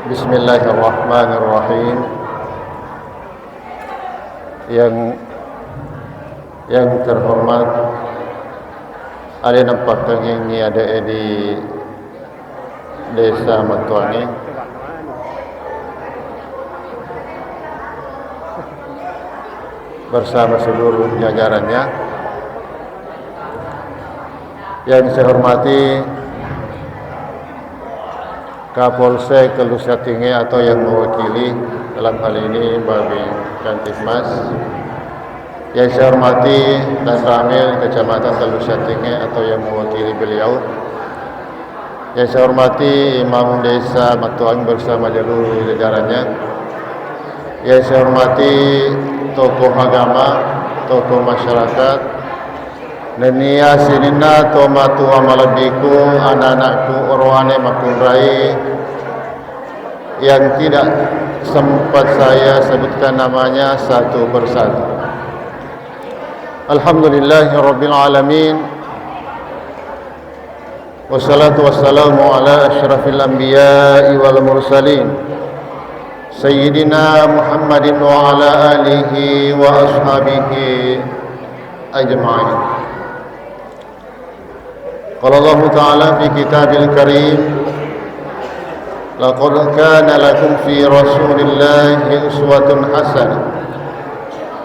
Bismillahirrahmanirrahim. Yang terhormat, ada nampak ini ada di Desa Matuangi. Bersama seluruh jajarannya. Yang saya hormati Kapolsek Kelusyatinge atau yang mewakili dalam hal ini Babin Kantipmas. Yang saya hormati Dan Ramil Kecamatan Kelusyatinge atau yang mewakili beliau. Yang saya hormati Imam Desa Matuangi bersama seluruh jajarannya. Yang saya hormati tokoh agama, tokoh masyarakat, nenia sinina tomatu amalabiku, anak-anakku orwane makunrai yang tidak sempat saya sebutkan namanya satu persatu. Alhamdulillahirabbil alamin. Wassalatu wassalamu ala asyrafil anbiya'i wal mursalin Sayyidina Muhammadin wa ala alihi wa ashabihi ajma'in. Qala Allah Ta'ala fi kitabil karim, laqad kana lakum fi rasulillahi uswatun hasanah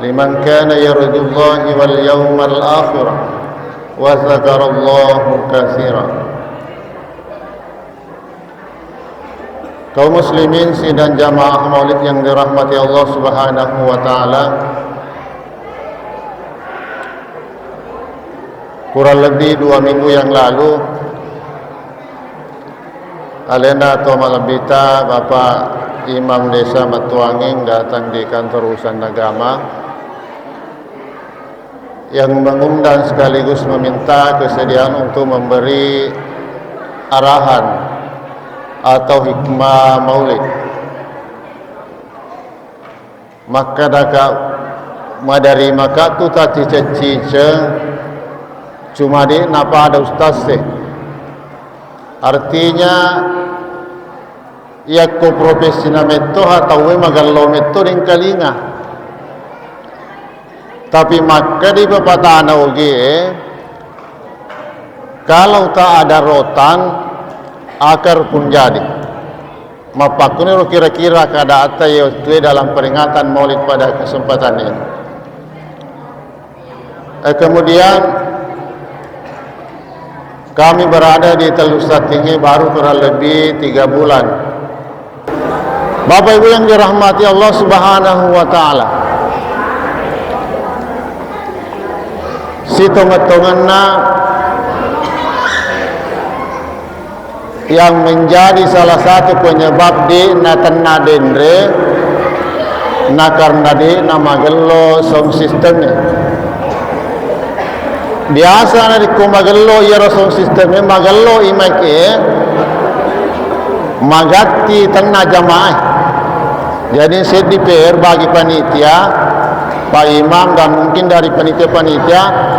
liman kana yarjullaha wal yawmal akhir wa dzakarallaha katsiran. Kaum muslimin sidang jamaah maulid yang dirahmati Allah Subhanahu wa taala, kurang lebih 2 minggu yang lalu alena atau malabita Bapak Imam Desa Matuangi datang di kantor urusan agama yang mengundang sekaligus meminta kesediaan untuk memberi arahan atau hikmah maulid. Maka dapat madari maka tu tati cice cuma di napa ada ustaz sih. Artinya ia ko profesional meto atau we magallo meto ring kalinga. Tapi maka di pepatah oge kalau tak ada rotan akar pun jadi. Mapakuni kira-kira kada ata yaitu dalam peringatan maulid pada kesempatan ini. Kemudian kami berada di Kelusyatinge baru kurang lebih 3 bulan. Bapak Ibu yang dirahmati Allah Subhanahu wa taala. Sitongan-tonganna yang menjadi salah satu penyebab di natanna dendre nakarna di nama gello sound systemnya. Biasa na di kumagello ya sound systemnya magello imake magatti tanna jamaah. Jadi saya di PR bagi panitia, Pak Imam dan mungkin dari panitia-panitia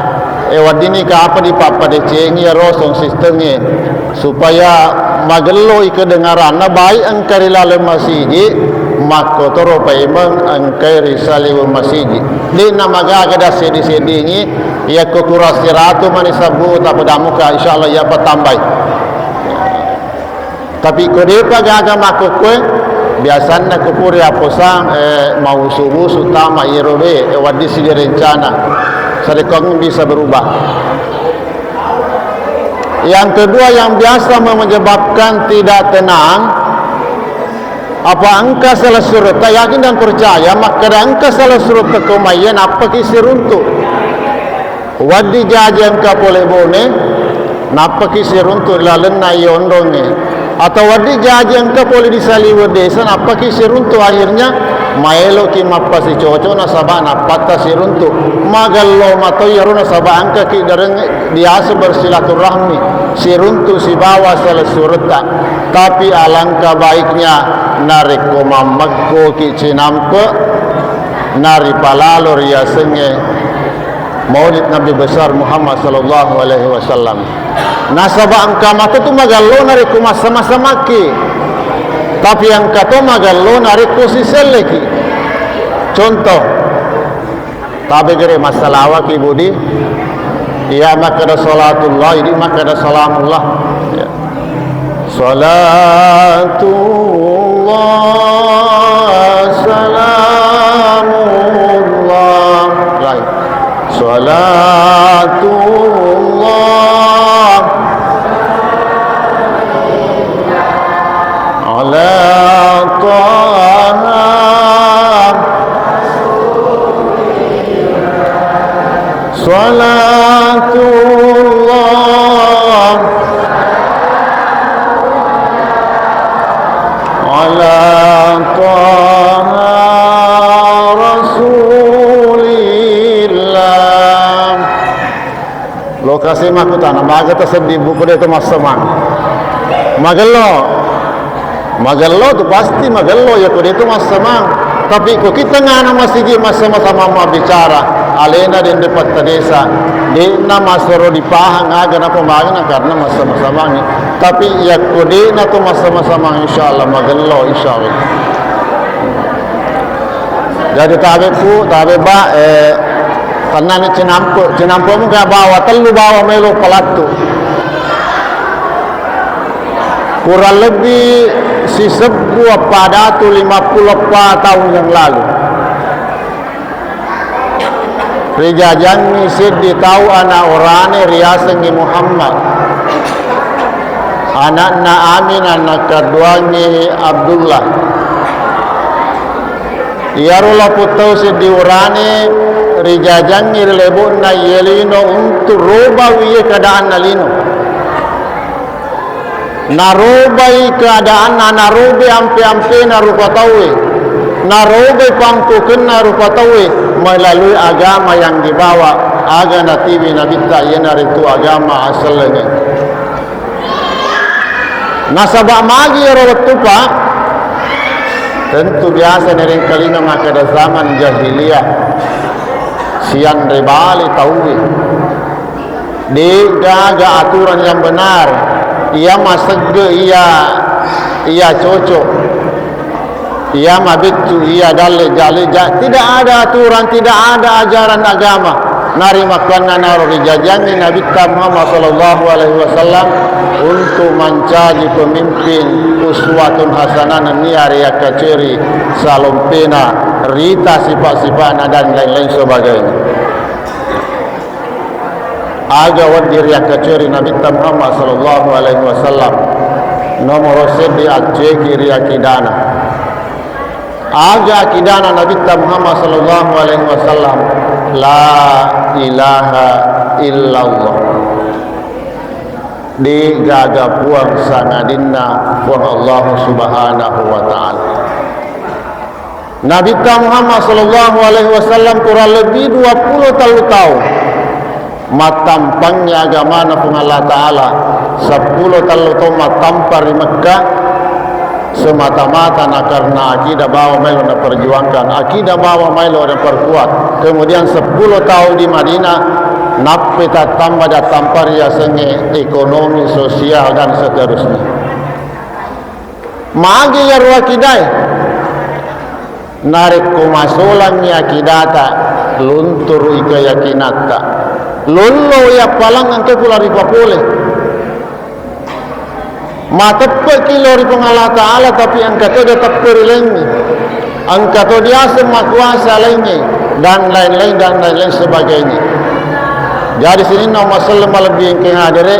wadini ka apa di papa DC ya sound systemnya supaya magello ikedengaran na baik angkari lalu masjid maka toro pa imang angkari saliw masjid di namaga kada sedi-sedi ini ya kukurasi ratu manisabu tapadamu ka insyaallah ya patambay. Tapi kode pagaga makukwe biasanya kupuri aposang mau subuh utama irobe wadisi direncana sedekong bisa berubah. Yang kedua yang biasa menyebabkan tidak tenang, apa angka salah surut, tak yakin dan percaya, maka angka salah surut kekumayan apa kisi runtuh. Wadi jajan kapole bone, napa kisi runtuh lalu na yondonge. Atau wadi jajan kapole disaliwa desa, napa kisi runtuh akhirnya maelo ki mappa si coco na sabana patta si runtuh. Magallo mato yaruna sabah angka ki dareng biasa bersilaturahmi si runtuh si bawa salah surta. Tapi alangkah baiknya narik komamagko ki cinampe nari palalor ya senge maulid Nabi besar Muhammad sallallahu alaihi wasallam. Nasaba angka mata tu magallo nari kuma sama-sama ki Tapi yang kata magallo narik posisi lagi. Contoh, tapi kira masalah awak ibu di, ya maka ada salatullah, ini maka ada salamullah. Ya. Salatullah, salamullah, lain. Salatullah ala Taha Salatullah ala Taha Rasulillah. Lokasi makutan maga tersedih buku dia itu masamang magallo tu pasti magallo ya kuda itu masamang. Tapi kok kita ngana masih sama-sama bicara alena di depan desa di nama soro dipahang aga na pemagana karena sama-sama ni. Tapi ya kuda na tu sama-sama insyaallah magallo insyaallah. Jadi tabe ba tanan cinampo mo kaya bawa telu bawa melo palatu kurang lebih si sebuah pada 54 tahun yang lalu. Rijajang nisid ditahu anak orane riasengi Muhammad. Anak na Amin, anak keduanya Abdullah. Iyarulah putau si diurane rijajang nirlebun na yelino untuk roba wiye keadaan nalino. Narobai keadaan narobe ampe-ampe narupatawe narobe pangkuken narupatawe melalui agama yang dibawa agama nativi nabita yenar itu agama asalnya. Nasabak magi rawat tupa tentu biasa nering kalina makada zaman jahiliyah sian rebali tauwe di gaga aturan yang benar. Ia masegge ia cocok ia mabitu ia dalle jale tidak ada aturan, tidak ada ajaran agama nari makanna naro rijajangi Nabi Muhammad sallallahu alaihi wasallam untuk menjadi pemimpin uswatun hasanah niari kaceri salompena rita sifat-sifatna dan lain-lain sebagainya. Aga wadir yang kecuri Nabi Muhammad sallallahu alaihi wasallam nomor sedi aceh kiri akidana. Aga akidana Nabi Muhammad sallallahu alaihi wasallam la ilaha illallah. Di gaga puang sangadinna puang Allah subhanahu wa ta'ala. Nabi Muhammad sallallahu alaihi wasallam kurang lebih 20 tahun matampangnya agama na pun Allah Ta'ala 10 tahun matampar di Mekah semata-mata na karena akidah bawa melo na perjuangkan akidah bawa melo na perkuat. Kemudian 10 tahun di Madinah nape tambah dan tampar ya senge ekonomi sosial dan seterusnya. Magi ya ruang akidai narik kumasolannya akidata luntur ika yakinata lolo ya palang angke pula ripa pole matepe kilo ripa Allah Ta'ala tapi angka tu dia teper lengi angka tu dia semua kuasa lengi dan lain-lain sebagainya. Jadi sini nama selama lebih yang hadire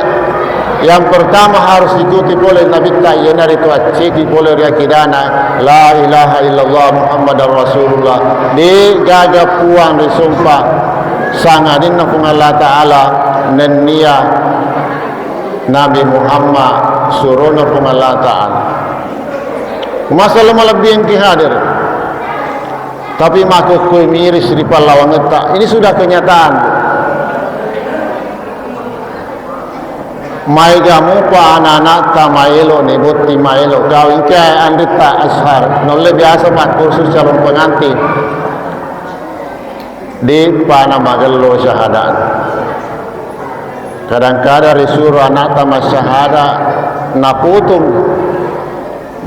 yang pertama harus ikuti oleh Nabi Ta'ala itu aciki oleh riakidana la ilaha illallah Muhammadar Rasulullah di gaga puang disumpah sangadin na kung Allah Ta'ala naniya Nabi Muhammad suruh na kung Allah Ta'ala masalah malabih yang kihadir tapi makukuy miris di palawang eta ini sudah kenyataan. May gamu pa anak-anak tamayelo ni buti mayelo gawin kaya andita ashar nolai biasa mat kursus calon pengantin di panamagallo syahadat. Kadang-kadang disuruh anak tamas syahadat naputung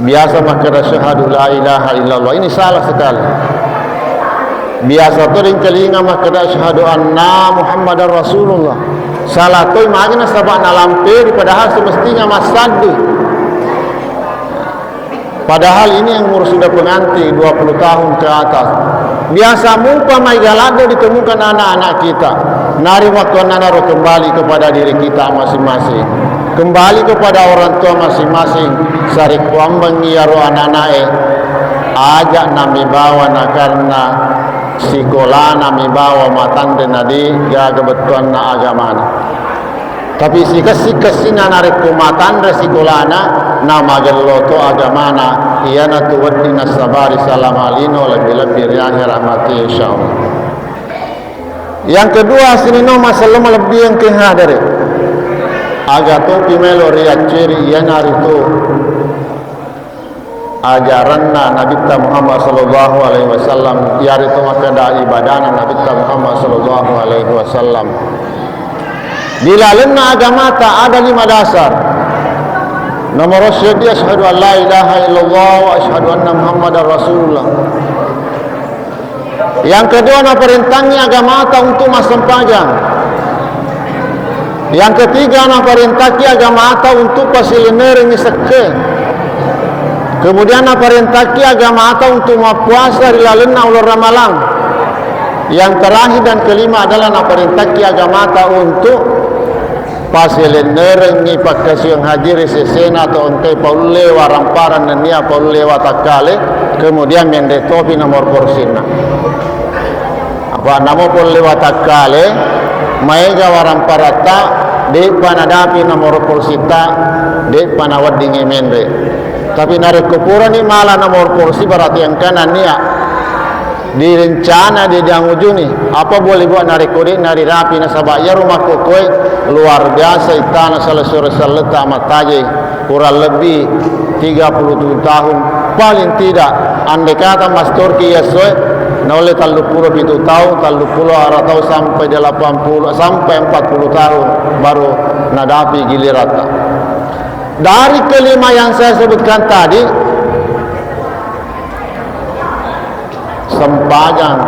biasa makada syahadu la ilaha illallah, ini salah sekali. Biasa tu ring kelinga makada syahadu anna Muhammadar Rasulullah, salah tu magna sabak na lampir, padahal semestinya masadu. Padahal ini yang umur sudah pengantin 20 tahun ke atas. Biasa mumpah mai galado ditemukan anak-anak kita. Nari waktu anak-anak kembali kepada diri kita masing-masing, kembali kepada orang tua masing-masing. Sarik kuambang ngiaro anak-anak ajak nami bawa na karena sekolah nami bawa matan dan nadi gaga betuan na agamana. Tapi sikas-sikas sina narik kumatan resikolana nama geloto agamana iyana tuwaddi nasabari salam alino lebih-lebih riahi rahmati insyaallah. Yang kedua sinino masalah lebih yang kehadari agato pimelo riak ciri iyana itu ajaranna Nabi Muhammad sallallahu alaihi wasallam yari to makada ibadana Nabi Muhammad sallallahu alaihi wasallam. Bila lenna agama tak ada 5 dasar. Nomor syahada asyhadu an la ilaha illallah wa asyhadu anna Muhammadar Rasulullah. Yang kedua na perintahnya agama tak untuk masempajang. Yang ketiga na perintahnya agama tak untuk pasilener ini seke. Kemudian na perintahnya agama tak untuk puasa rilalenna ulur ramalan. Yang terakhir dan kelima adalah na perintahnya agama tak untuk pasilener ni pakai yang hadir sesena atau ontai paule waramparan nia paule watakale kemudian mendetopi nomor porsina apa namo paule watakale maiga waramparata de panadapi nomor porsita de panawadinge mende tapi narik kupura ni malah nomor porsi berarti yang kanan nia direncana di ujuni apa boleh buat narik kudik nari rapi nasabak ya rumah kokoi luar biasa itana salah surah salata mataje kurang lebih 37 tahun paling tidak andai kata mas Turki ya soe noleh 37 tahun 30 atau sampai 80 sampai 40 tahun baru nadapi gilirata. Dari kelima yang saya sebutkan tadi sempajang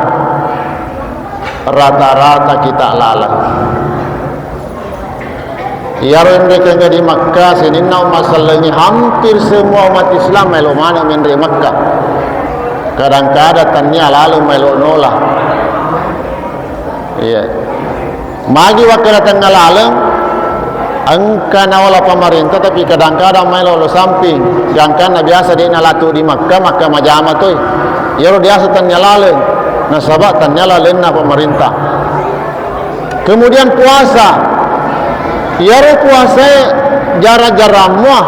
rata-rata kita lalai. Iaron mereka di Makkah seninna masalahnya hampir semua umat Islam melo mana menri Makkah. Kadang-kadang tanya lalu melo nolah. Iya. Magi waktu datang lalu angka nawala pemerintah tapi kadang-kadang melo lo samping. Jangan biasa dia nalatu di Makkah Makkah majama tu. Yaro biasa tanya lalu, nasabak tanya lalu na pemerintah. Kemudian puasa, yaro puasa jara-jara muah.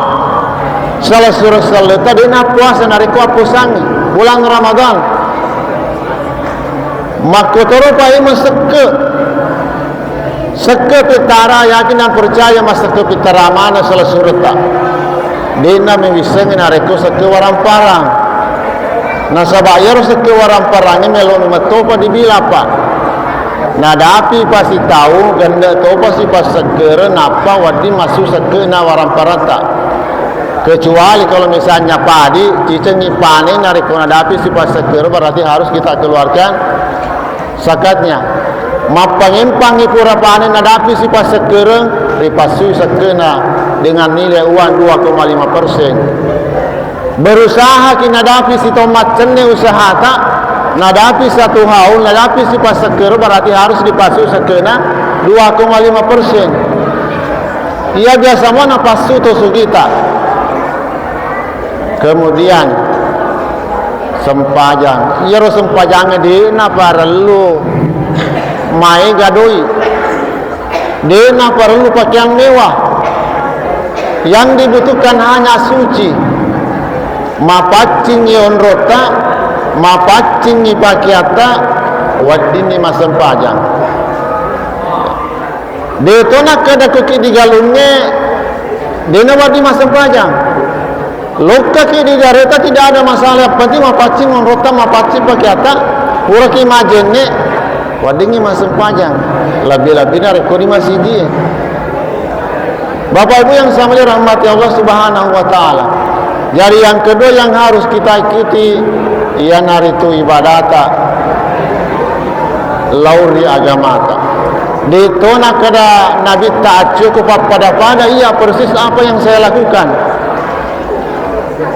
Salah surah salat tadi na puasa nariku apusangi bulan Ramadan. Makotoro pai seke pitara yakin dan percaya masake pitara mana salah surah ta. Dina mewiseng nariku seke warang parang. Nasabayar seke warang parangi melon metopa dibilapa. Nadapi pasti tahu ganda topa si pas segera napa wadi masuk seke na warang parata. Kecuali kalau misalnya padi cicengi panen nariko nadapi si pas segera berarti harus kita keluarkan sakatnya. Mapangimpangi pura panen nadapi si pas segera ripasu sekena dengan nilai uang 2,5%. Berusaha kinadapi si tomat cenne usaha tak nadapi satu haul nadapi si pas seker berarti harus dipasu sekena 2,5%. Ia biasa mana pasu tosu kita. Kemudian sempajang ia ro sempajangnya di na parelu mai gadoi di na parelu pakaian mewah yang dibutuhkan hanya suci. Mapacing yon rota, mapacing ipakiata, wadini masempajang. Detona kada kuki digalungnya, dena wadi masempajang. Loka ki di dareta tidak ada masalah. Penting mapacing yon rota, mapacing pakiata, uraki majenne, wadini masempajang. Lebih-lebih dari kodi masih dia. Bapak Ibu yang sama rahmati Allah Subhanahu wa taala. Jadi yang kedua yang harus kita ikuti ialah itu ibadata lauri agamata. Dito nak kada Nabi tak cukup pada iya persis apa yang saya lakukan.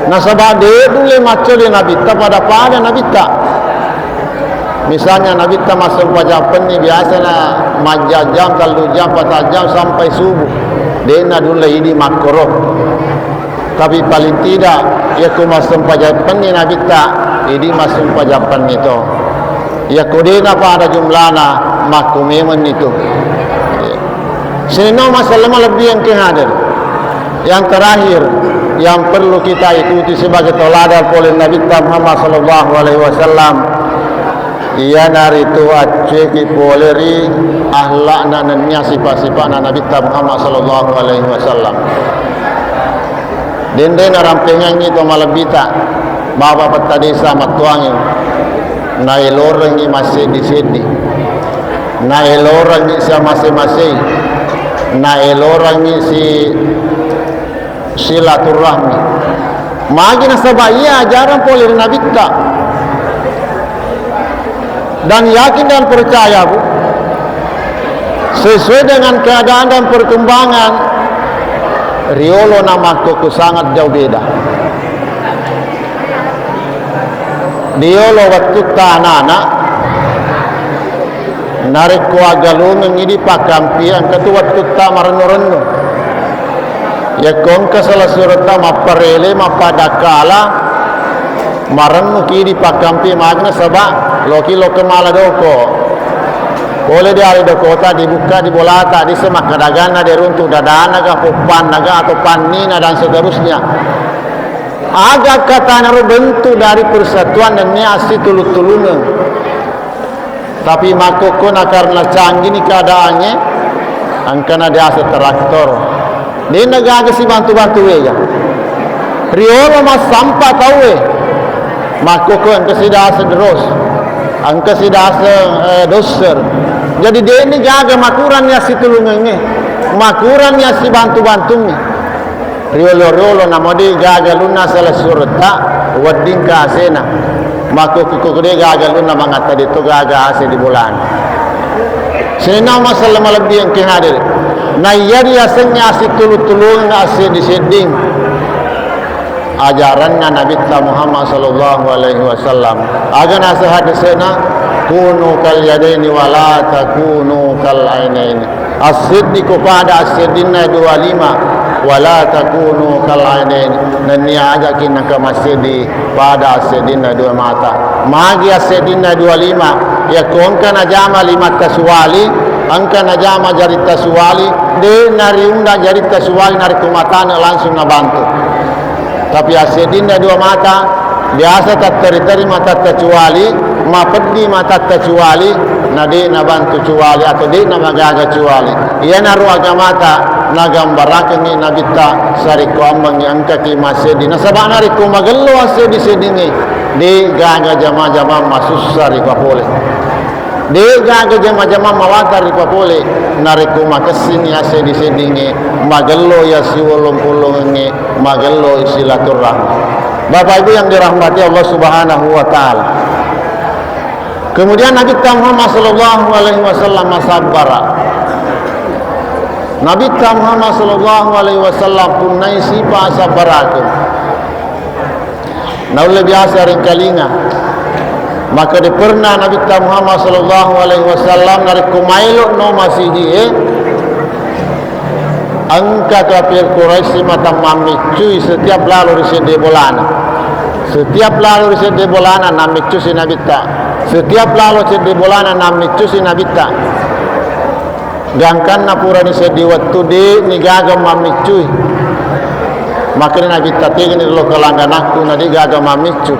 Nasabah dia boleh macam dia Nabi tak pada Nabi tak. Misalnya Nabi tak masuk pajapan ni biasalah majam jam, 3 jam, 4 jam sampai subuh. Dia nak dulu ini makruh. Tapi paling tidak ia ku masuk pajapan ni Nabi tak. Ini masuk pajapan itu. Ya kudena pada jumlahna makumemen itu. Sini masalah lebih yang kehadir. Yang terakhir yang perlu kita ikuti sebagai teladan oleh Nabi Muhammad sallallahu alaihi wasallam ialah itu aceki poleri ahlakna nanya sifat-sifat Nabi Muhammad sallallahu alaihi wasallam. Den rampengan itu malabita bapa petadesa matuangin nailorangi masih di sini, nailorangi sama masing-masing, nailorangi si silaturahmi. Magi nasabaya ajaran polir Nabi tak, dan yakin dan percaya bu, sesuai dengan keadaan dan perkembangan riolo namaku sangat jauh beda. Diolo waktu tanana narik kuagalun ngidi pakampi ang ketua waktu ta marano-rano ya kong kasala surata maparele mapadakala marano kidi pakampi magna saba loki lokemala doko boleh di hari dokota dibuka di bolata di semakadagana di runtuh dadana ga pupan naga atau panina dan seterusnya. Agak katanya bentuk dari persatuan dan niasi tulut-tulungan. Tapi makokona karena canggih ni keadaannya, angkana dia traktor. Dia negara si bantu-bantu ya. Riolo mas sampah tahu makokon kesidasa terus, angka sidasa doser. Jadi dia ini jaga makuran niasi tulungannya, makuran niasi bantu-bantunya. Riolo namodi gagaluna salah surta wading kasena mako kukukde gagaluna mangata dito gaga ase di bulan sena masalah lebih yang kehadir na yari asenya ase tulung ase di seding ajarannya Nabi Muhammad sallallahu alaihi wasallam agana sahadisena kunu kal yadaini wala takunu kal ainaini as-siddiqu pada as-siddina 25 wala takunu kal ainain nania aja kina ke masjid pada sedina 2 mata magi sedina 25 ya konka na jama 5 taswali angka na jama jari taswali de nari unda jari taswali nari kumatana langsung na bantu tapi sedina 2 mata biasa tak terima tak tercuali ma peddi mata tercuali nade na bantu cuali atau de na magaga cuali iya naru agamata nagambarakan ni Nabi ta sari ko amang yang kaki masih di nasabana ri ko magello ase di sedingi di gaga jama-jama masus sari ko boleh di gaga jama-jama mawatar ko boleh nari ko makasini ase di sedingi magello ya si wolong-wolong ni magello silaturahmi. Bapak Ibu yang dirahmati Allah Subhanahu wa taala. Kemudian Nabi Muhammad sallallahu alaihi wasallam masabara. Nabi Muhammad sallallahu alaihi wasallam punai sipa sabarakum. Naule biasa ring kalinga. Maka di pernah Nabi Muhammad sallallahu alaihi wasallam dari kumailo no masiji angka kafir Quraisy mata mamicu setiap lalu di bolana. Setiap lalu di bolana namicu si Nabi ta. Setiap lalu di bolana namicu si Nabi ta. Gangkan na pura ni sedi waktu di ni gaga mamicu. Makanya Nabi ta tingin ni lo kalanggan aku na di gaga mamicu.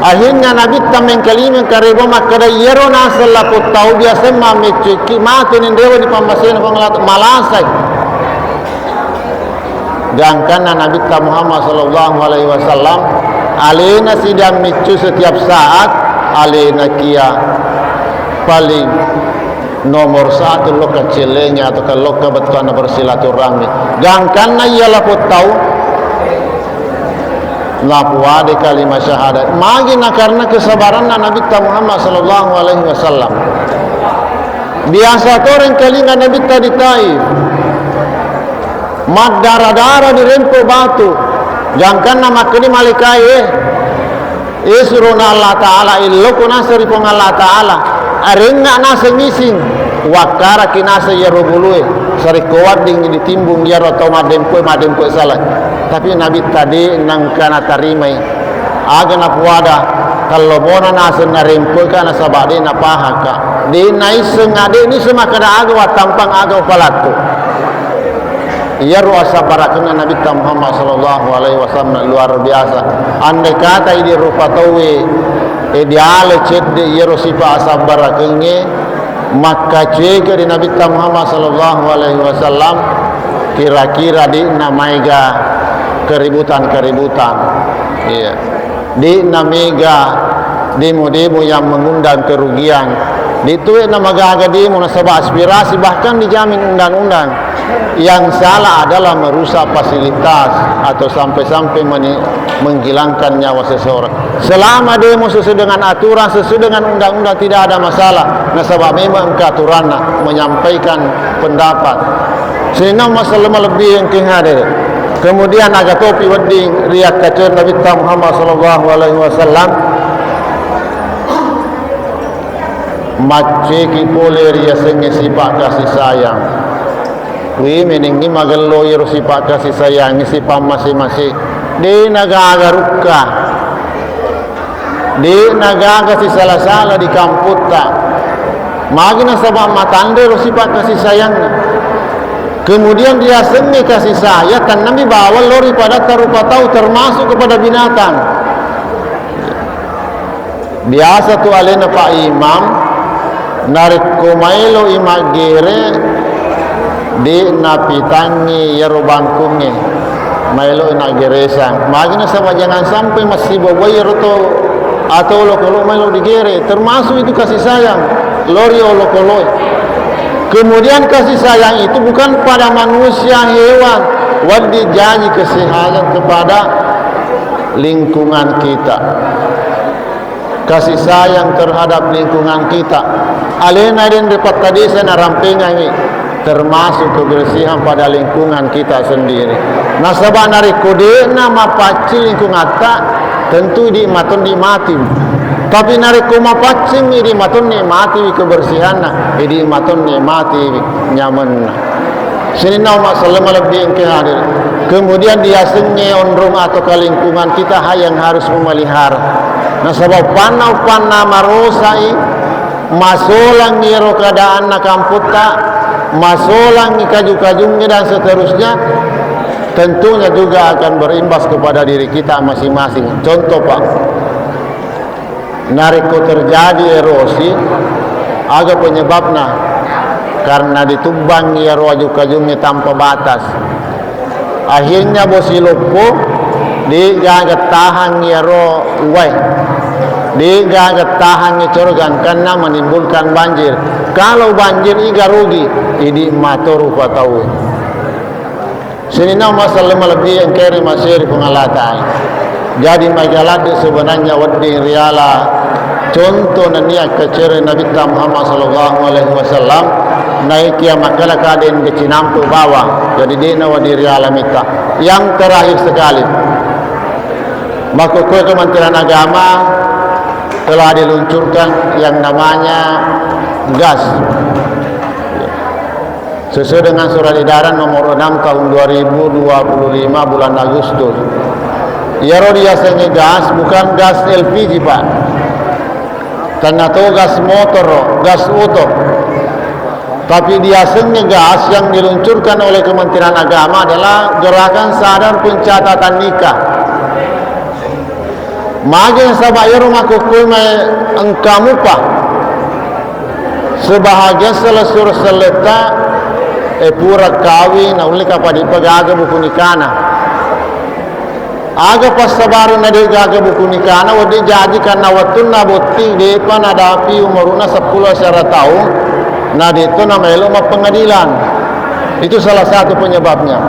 Akhirnya Nabi ta mengkalimi karibo makada yero nasal laput tau biasa mamicu ki matu ni dewa di pambasen panglat malasai. Gangkan Nabi Muhammad sallallahu alaihi wasallam alena sidang micu setiap saat alena kia paling nomor 1 lo kecilnya atau kalau kebetulan bersilaturahmi gangkan ialah pun tahu Lapuade kalimat syahadat. Magina karena kesabaran Nabi Muhammad sallallahu alaihi wasallam. Biasa orang kelinga Nabi tadi Taif. Mat darah-darah di rempo batu. Jangan nama kini malikai. Suruna Allah Ta'ala illo kuna seripong Allah Ta'ala. Arenga nasa ngising. Wakara kinasa yarubului. Sari kuat ding ditimbung ya atau madempo salah. Tapi Nabi tadi nangkana tarimai aga na puada kalau bona nasa narempo kana sabade na pahaka di naiseng ade ni semakada aga wa tampang aga palatu iya ruasa barakna Nabi Muhammad sallallahu alaihi wasallam luar biasa andai kata ini rupa tawe ideale cedde iya rusipa asab barakenge maka cege di Nabi Muhammad sallallahu alaihi wasallam kira-kira di namaiga keributan-keributan, iya. Di namega demo-demo yang mengundang kerugian, dituit nama gaga demo nasabah aspirasi bahkan dijamin undang-undang. Yang salah adalah merusak fasilitas atau sampai-sampai menghilangkan nyawa seseorang. Selama demo sesuai dengan aturan, sesuai dengan undang-undang tidak ada masalah. Nasabah memang keaturan menyampaikan pendapat. Sehingga masalah lebih yang kehadiran. Kemudian agak topi wedding riak kacau Nabi Muhammad sallallahu alaihi wasallam maceki pole ria senge sifat kasih sayang wi meningi magello yero sifat kasih sayang sifat masing-masing di naga rukka di naga kasih salah-salah di kamputa magina sabab matande ro sifat kasih sayang. Kemudian dia seni kasih sayang kan Nabi bawa lori pada tarupa tahu termasuk kepada binatang. Biasa tu alena Pak Imam narik kumailo imagere di napitangi yarubangkunge mailo inageresan. Magina sama jangan sampai masih bawa yeroto atau lokolo mailo digere termasuk itu kasih sayang lori olokoloi. Kemudian kasih sayang itu bukan pada manusia, hewan, wadi janji kesehatan kepada lingkungan kita. Kasih sayang terhadap lingkungan kita. Alena dan dapat tadi saya rampengan ini termasuk kebersihan pada lingkungan kita sendiri. Nasabah narik kode nama paci lingkungan tak tentu di mati. Tapi narik kuma pacing ini matun nikmati kebersihan ini matun nikmati nyaman. Sini nama selama lebih yang hadir. Kemudian dia senge ondrong atau ke lingkungan kita yang harus memelihara. Nah sebab panau marosai masolang ngiro keadaan na kamputa masolang kaju-kajungnya dan seterusnya tentunya juga akan berimbas kepada diri kita masing-masing. Contoh Pak, nariko terjadi erosi agak penyebabnya karena ditubang ya kaju-kajungnya tanpa batas. Akhirnya bosilopo digagat tahan ya ro uai digagat tahan ya corgan karena menimbulkan banjir. Kalau banjir iga rugi ini matoru patau. Sini nama masalah lebih yang kiri masih pengalatan. Jadi majalah sebenarnya wading riala contoh nania kecere Nabi Muhammad sallallahu alaihi wasallam naik ya makalah kaden di Cinampu bawah. Jadi dina wadi riala mita. Yang terakhir sekali, maka Kementerian Agama telah diluncurkan yang namanya gas. Sesuai dengan surat edaran nomor 6 tahun 2025 bulan Agustus. Yaro biasanya gas bukan gas LPG Pak. Karena itu gas motor, gas auto. Tapi biasanya gas yang diluncurkan oleh Kementerian Agama adalah gerakan sadar pencatatan nikah. Magen sabaya rumah kukul mai engkamu Pak. Sebahagia selesur seleta pura kawin ulika pada pagaga buku nikana. Aga pas sabaru na de gaga buku nikana wadi jadi karena watun na boting depan ada api umuruna 10 tahun. Nah itu nama elo pengadilan. Itu salah satu penyebabnya.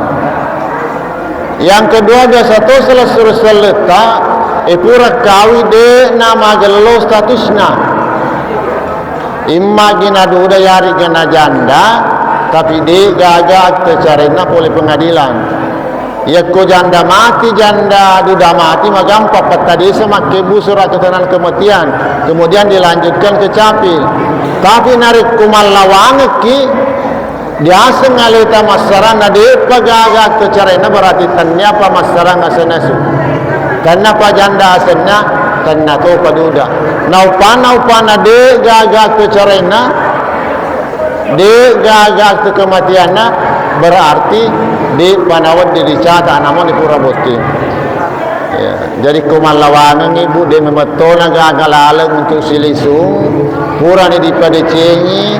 Yang kedua biasa tu selesai seleta ipura kawi de nama gelo statusna. Imma gina duda yari gina janda tapi de gagak tercarina oleh pengadilan. Ya ko janda mati janda duda mati magampa tadi semakai bu surat keterangan kematian kemudian dilanjutkan ke capil. Tapi narik kumal lawang ki biasa ngalita masaran nade pagagak tercarina berarti tanya apa masaran asenasu. Tanna pa janda asenna tanna to paduda naupana de gagak tercarina de gagak tu kematianna berarti di panawat dicata namun dipura boti ya, jadi kumalawangan ibu de memetona gagalalang untuk silisung pura ni dipadecengi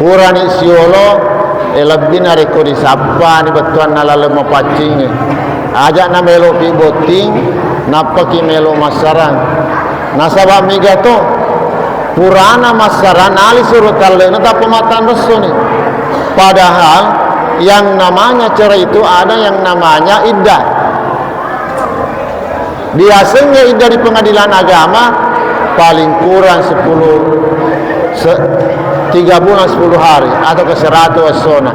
pura ni siolo lebih nariko di sapa ni betuan nalale mapacing ajak na melo pi boting napaki melo masaran nasaba migato purana masaran ali surutalle na tapamatan resoni. Padahal yang namanya cerai itu ada yang namanya iddah. Biasanya iddah di pengadilan agama paling kurang 3 bulan 10 hari atau ke 100 asona.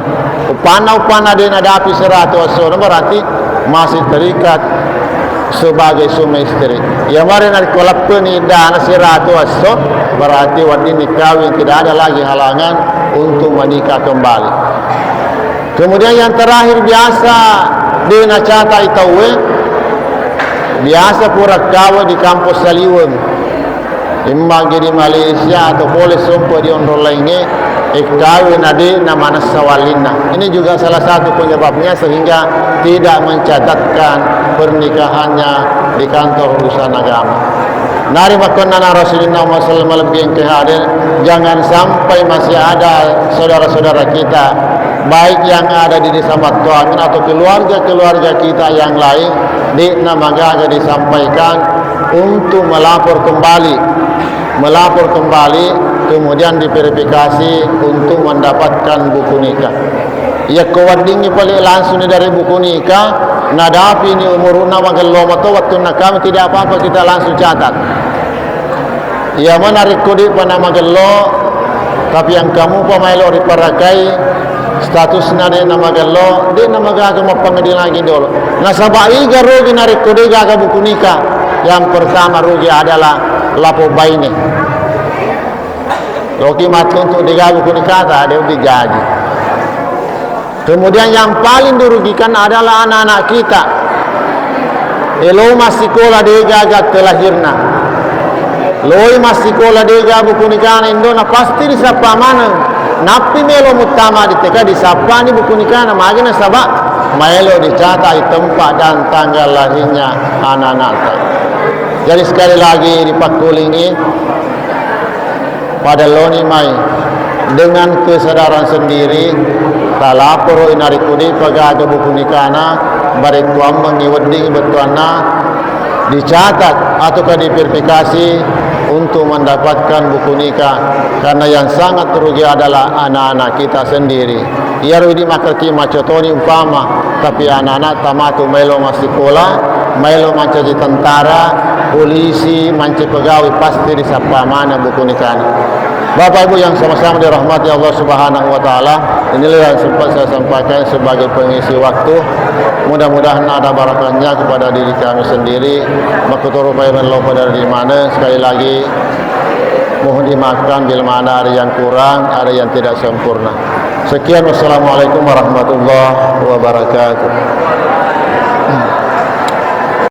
Upana dia nadapi 100 asona berarti masih terikat sebagai suami istri. Ya mari nak kolap penidaan 100 asona berarti wadi nikah yang tidak ada lagi halangan untuk menikah kembali. Kemudian yang terakhir biasa di nacata itawe biasa pura kawa di kampus Saliweng imba di Malaysia atau polis sumpah di ondol lainnya kawin ade nama nasawalina. Ini juga salah satu penyebabnya sehingga tidak mencatatkan pernikahannya di kantor urusan agama. Nari makonana Rasulullah SAW lebih yang kehadir, jangan sampai masih ada saudara-saudara kita baik yang ada di desa Batuangan atau keluarga-keluarga kita yang lain di nama gaga disampaikan untuk melapor kembali kemudian diverifikasi untuk mendapatkan buku nikah. Ya kawadingi paling langsung dari buku nikah nadapi ni umuruna magello mato waktu kami tidak apa-apa kita langsung catat. Ya menarik kode pada magello tapi yang kamu pamailo diparakai statusnya dia nama gello dia nama gaga pengadilan lagi dulu. Nasabai garugi narik kode gaga buku nikah. Yang pertama rugi adalah lapo baine. Loki mati untuk digaji buku nikah ada digaji. Kemudian yang paling dirugikan adalah anak-anak kita. Elo masih sekolah dia gagal terlahirna. Loi masih sekolah dia gagal buku nikah Indo na pasti disapa mana. Napi melo mutama diteka disapa ni buku nikah na magina sabak melo dicatat tempat dan tanggal lahirnya anak-anak. Jadi sekali lagi dipakulingi pada loni mai dengan kesadaran sendiri talaporo inari kudi pagado buku nikana barek tuam mengiweding betuana dicatat ataukah diverifikasi untuk mendapatkan buku nikah karena yang sangat rugi adalah anak-anak kita sendiri. Ia rugi makarki macotoni umpama tapi anak-anak tamatu melo masih sekolah melo mancaji tentara polisi manci pegawai pasti disapa mana buku nikahnya. Bapak Ibu yang sama-sama dirahmati Allah Subhanahu wa taala, inilah yang sempat saya sampaikan sebagai pengisi waktu. Mudah-mudahan ada barakahnya kepada diri kami sendiri. Makutur upaya berlopa dari mana. Sekali lagi mohon dimaafkan bila mana ada yang kurang, ada yang tidak sempurna. Sekian, wassalamualaikum warahmatullahi wabarakatuh.